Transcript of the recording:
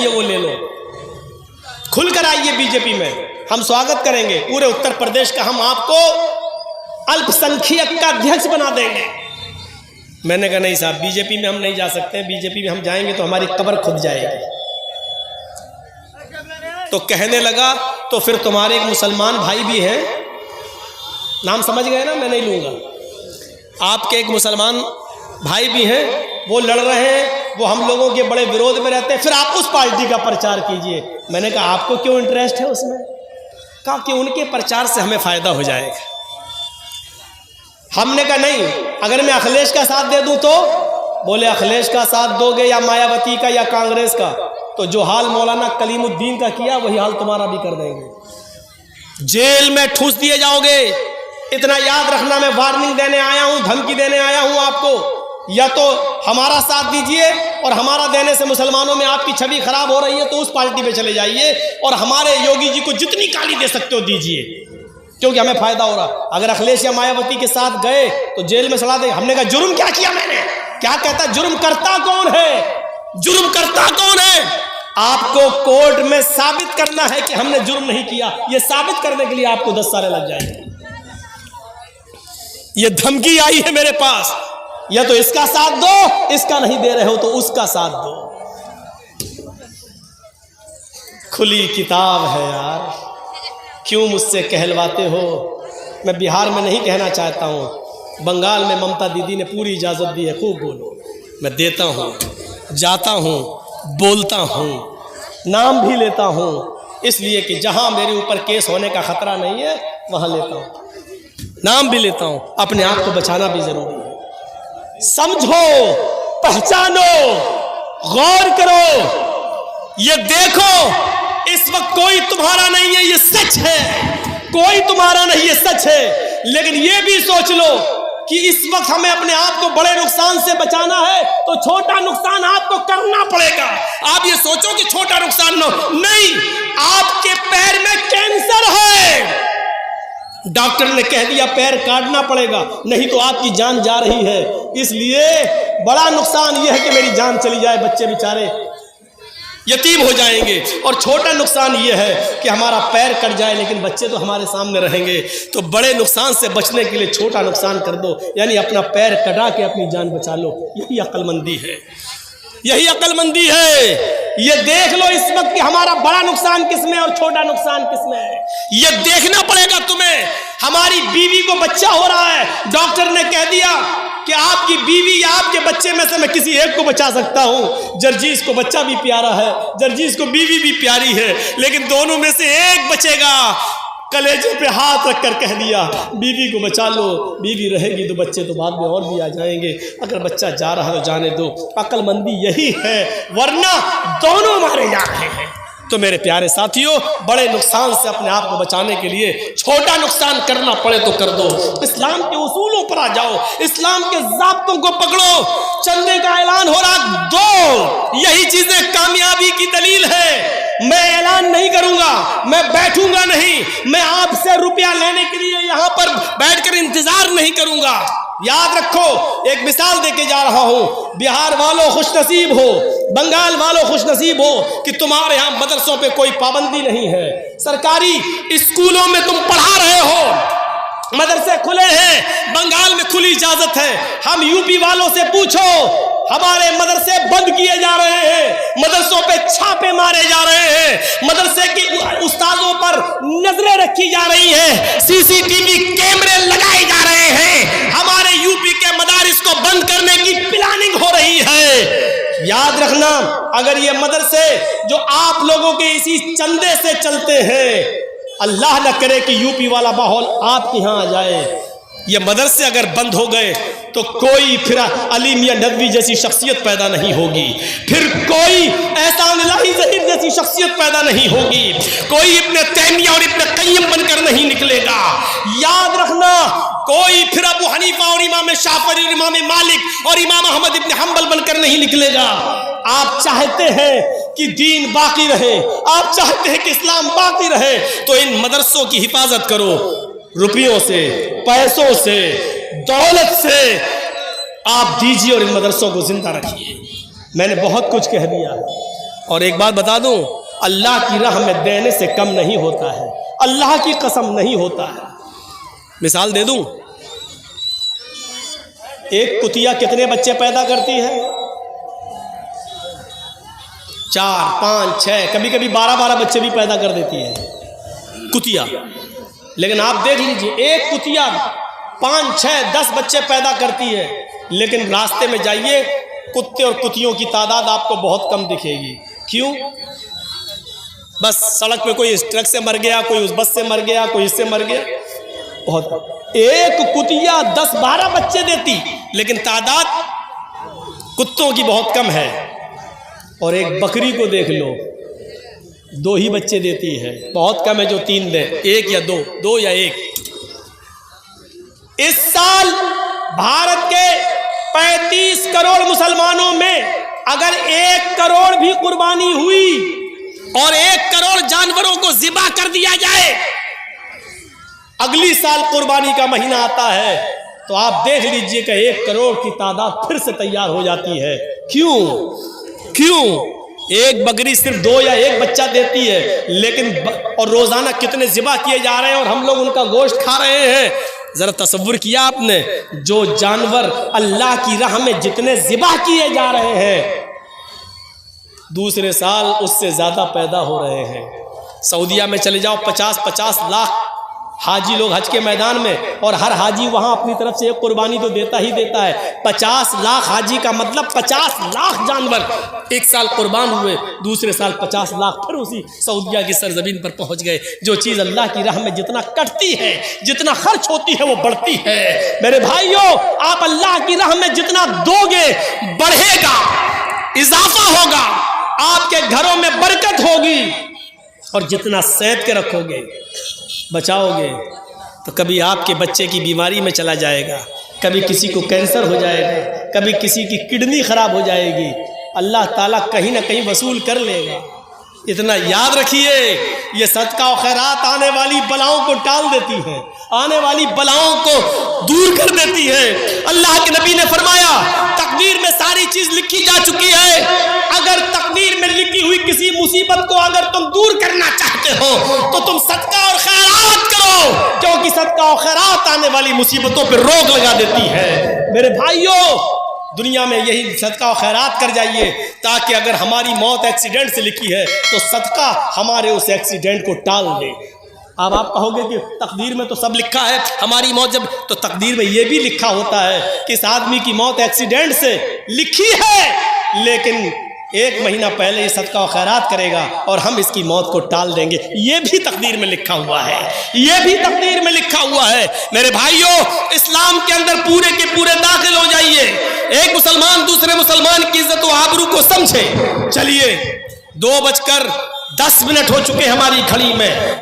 चाहिए वो ले लो, खुलकर आइए बीजेपी में, हम स्वागत करेंगे। पूरे उत्तर प्रदेश का हम आपको अल्पसंख्यक का अध्यक्ष बना देंगे। मैंने कहा नहीं साहब, बीजेपी में हम नहीं जा सकते, बीजेपी में हम जाएंगे तो हमारी कब्र खुद जाएगी। तो कहने लगा तो फिर तुम्हारे एक मुसलमान भाई भी हैं, नाम समझ गए ना, मैं नहीं लूँगा, आपके एक मुसलमान भाई भी हैं, वो लड़ रहे हैं, वो हम लोगों के बड़े विरोध में रहते हैं, फिर आप उस पार्टी का प्रचार कीजिए। मैंने कहा आपको क्यों इंटरेस्ट है उसमें? कहा कि उनके प्रचार से हमें फ़ायदा हो जाएगा। हमने कहा नहीं, अगर मैं अखिलेश का साथ दे दूं तो? बोले अखिलेश का साथ दोगे या मायावती का या कांग्रेस का, तो जो हाल मौलाना कलीमुद्दीन का किया वही हाल तुम्हारा भी कर देंगे, जेल में ठूस दिए जाओगे। इतना याद रखना, मैं वार्निंग देने आया हूं, धमकी देने आया हूं आपको। या तो हमारा साथ दीजिए, और हमारा देने से मुसलमानों में आपकी छवि खराब हो रही है तो उस पार्टी पे चले जाइए, और हमारे योगी जी को जितनी गाली दे सकते हो दीजिए, क्योंकि हमें फायदा हो रहा। अगर अखिलेश या मायावती के साथ गए तो जेल में सड़ा देंगे। हमने कहा जुर्म क्या किया मैंने? क्या कहता, जुर्म करता कौन है? जुर्म करता कौन है? आपको कोर्ट में साबित करना है कि हमने जुर्म नहीं किया। यह साबित करने के लिए आपको 10 साल लग जाएंगे। यह धमकी आई है मेरे पास, या तो इसका साथ दो, इसका नहीं दे रहे हो तो उसका साथ दो। खुली किताब है यार, क्यों मुझसे कहलवाते हो? मैं बिहार में नहीं कहना चाहता हूँ, बंगाल में ममता दीदी ने पूरी इजाज़त दी है, खूब बोलो। मैं देता हूँ, जाता हूँ, बोलता हूँ, नाम भी लेता हूँ, इसलिए कि जहाँ मेरे ऊपर केस होने का खतरा नहीं है वहाँ लेता हूँ, नाम भी लेता हूँ। अपने आप को बचाना भी ज़रूरी है। समझो, पहचानो, गौर करो, ये देखो, इस वक्त कोई तुम्हारा नहीं है, ये सच है, कोई तुम्हारा नहीं, ये सच है। लेकिन ये भी सोच लो कि इस वक्त हमें अपने आप को बड़े नुकसान से बचाना है तो छोटा नुकसान आपको करना पड़ेगा। आप ये सोचो कि छोटा नुकसान नहीं, आपके पैर में कैंसर है, डॉक्टर ने कह दिया पैर काटना पड़ेगा, नहीं तो आपकी जान जा रही है। इसलिए बड़ा नुकसान यह है कि मेरी जान चली जाए, बच्चे बेचारे यतीम हो जाएंगे, और छोटा नुकसान यह है कि हमारा पैर कट जाए लेकिन बच्चे तो हमारे सामने रहेंगे। तो बड़े नुकसान से बचने के लिए छोटा नुकसान कर दो, यानी अपना पैर कटा के अपनी जान बचा लो। यही अक्लमंदी है, यही अक्लमंदी है। ये देख लो इस वक्त कि हमारा बड़ा नुकसान किसमें और छोटा नुकसान किसमें है, ये देखना पड़ेगा तुम्हें। हमारी बीवी को बच्चा हो रहा है, डॉक्टर ने कह दिया कि आपकी बीवी या आपके बच्चे में से मैं किसी एक को बचा सकता हूं। जर्जीस को बच्चा भी प्यारा है, जर्जीस को बीवी भी प्यारी है, लेकिन दोनों में से एक बचेगा। कलेजे पे हाथ रखकर कह दिया बीवी को बचा लो, बीवी रहेगी तो बच्चे तो बाद में और भी आ जाएंगे, अगर बच्चा जा रहा है तो जाने दो। अक्लमंदी यही है, वरना दोनों मारे जा रहे हैं। तो मेरे प्यारे साथियों, बड़े नुकसान से अपने आप को बचाने के लिए छोटा नुकसान करना पड़े तो कर दो। इस्लाम के उसूलों पर आ जाओ, इस्लाम के ज़ाब्तों को पकड़ो। चंदे का ऐलान हो रहा, दो, यही चीजें कामयाबी की दलील है। मैं ऐलान नहीं करूंगा, मैं बैठूंगा नहीं, मैं आपसे रुपया लेने के लिए यहां पर बैठकर इंतजार नहीं करूंगा। याद रखो, एक मिसाल देके जा रहा हूं, बिहार वालों खुशनसीब हो, बंगाल वालों खुशनसीब हो कि तुम्हारे यहां मदरसों पे कोई पाबंदी नहीं है, सरकारी स्कूलों में तुम पढ़ा रहे हो, मदरसे खुले हैं, बंगाल में खुली इजाजत है। हम यूपी वालों से पूछो, हमारे मदरसे बंद किए जा रहे हैं, मदरसों पे छापे मारे जा रहे हैं, मदरसे की उस्तादों पर नजरें रखी जा रही हैं, सीसीटीवी कैमरे लगाए जा रहे हैं, हमारे यूपी के मदारिस को बंद करने की प्लानिंग हो रही है। याद रखना, अगर ये मदरसे जो आप लोगों के इसी चंदे से चलते हैं, अल्लाह न करे कि यूपी वाला माहौल आपके यहाँ आ जाए, ये मदरसे अगर बंद हो गए तो कोई फिर अली मियां नदवी जैसी शख्सियत पैदा नहीं होगी, फिर कोई एहसान इलाही ज़हीर जैसी शख्सियत पैदा नहीं होगी, कोई इब्ने तैमिया और इब्ने क़य्यिम बनकर नहीं निकलेगा। याद रखना, कोई फिर अबू हनीफा और इमाम शाफ़िई और इमाम मालिक और इमाम अहमद इब्ने हम्बल बनकर नहीं निकलेगा। आप चाहते हैं कि दीन बाकी रहे, आप चाहते हैं कि इस्लाम बाकी रहे, तो इन मदरसों की हिफाजत करो, रुपयों से, पैसों से, दौलत से आप दीजिए और इन मदरसों को जिंदा रखिए। मैंने बहुत कुछ कह दिया, और एक बात बता दूं, अल्लाह की राह में देने से कम नहीं होता है, अल्लाह की कसम नहीं होता है। मिसाल दे दूं, एक कुतिया कितने बच्चे पैदा करती है? 4, 5, 6, कभी कभी 12 बच्चे भी पैदा कर देती है कुतिया। लेकिन आप देख लीजिए, एक कुतिया 5, 6, 10 बच्चे पैदा करती है, लेकिन रास्ते में जाइए कुत्ते और कुतियों की तादाद आपको बहुत कम दिखेगी। क्यों? बस सड़क पे कोई इस ट्रक से मर गया, कोई उस बस से मर गया, कोई इससे मर गया, बहुत। एक कुतिया 10-12 बच्चे देती, लेकिन तादाद कुत्तों की बहुत कम है। और एक बकरी को देख लो, 2 ही बच्चे देती है, बहुत कम है जो 3 दे, 1 या 2 या 1। इस साल भारत के 35 करोड़ मुसलमानों में अगर 1 करोड़ भी कुर्बानी हुई और 1 करोड़ जानवरों को ज़िबा कर दिया जाए, अगली साल कुर्बानी का महीना आता है तो आप देख लीजिए कि 1 करोड़ की तादाद फिर से तैयार हो जाती है। क्यों? एक बकरी सिर्फ 2 या 1 बच्चा देती है, लेकिन और रोजाना कितने ज़िबा किए जा रहे हैं और हम लोग उनका गोश्त खा रहे हैं। जरा तसव्वुर किया आपने, जो जानवर अल्लाह की राह में जितने ज़िबा किए जा रहे हैं, दूसरे साल उससे ज्यादा पैदा हो रहे हैं। सऊदिया में चले जाओ, 50-50 लाख हाजी लोग हज के मैदान में, और हर हाजी वहां अपनी तरफ से एक कुर्बानी तो देता ही देता है। 50 लाख हाजी का मतलब 50 लाख जानवर एक साल कुर्बान हुए, दूसरे साल 50 लाख फिर उसी सऊदिया की सरजमीन पर पहुंच गए। जो चीज़ अल्लाह की राह में जितना कटती है, जितना खर्च होती है, वो बढ़ती है। मेरे भाइयों, आप अल्लाह की राह में जितना दोगे बढ़ेगा, इजाफा होगा, आपके घरों में बरकत होगी, और जितना सैंत के रखोगे, बचाओगे, तो कभी आपके बच्चे की बीमारी में चला जाएगा, कभी किसी को कैंसर हो जाएगा, कभी किसी की किडनी खराब हो जाएगी, अल्लाह ताला कहीं ना कहीं वसूल कर लेगा। इतना याद रखिए, ये सदका और खैरात आने वाली बलाओं को टाल देती है, आने वाली बलाओं को दूर कर देती है। अल्लाह के नबी ने फरमाया, तकदीर में सारी चीज लिखी जा चुकी है, अगर तकदीर में लिखी हुई किसी मुसीबत को अगर तुम दूर करना चाहते हो तो तुम सदका और खैरात करो, क्योंकि सदका और खैरात आने वाली मुसीबतों पर रोक लगा देती है। मेरे भाइयों, दुनिया में यही सदका और खैरात कर जाइए, ताकि अगर हमारी मौत एक्सीडेंट से लिखी है तो सदका हमारे उस एक्सीडेंट को टाल दे। अब आप कहोगे कि तकदीर में तो सब लिखा है, हमारी मौत जब, तो तकदीर में ये भी लिखा होता है कि इस आदमी की मौत एक्सीडेंट से लिखी है, लेकिन 1 महीना पहले ये सदका और खैरात करेगा और हम इसकी मौत को टाल देंगे। ये भी तकदीर में लिखा हुआ है, ये भी तकदीर में लिखा हुआ है। मेरे भाइयों, इस्लाम के अंदर पूरे के पूरे दाखिल हो जाइए। एक मुसलमान दूसरे मुसलमान की इज्जत व आबरू को समझे। चलिए, 2:10 हो चुके हमारी घड़ी में।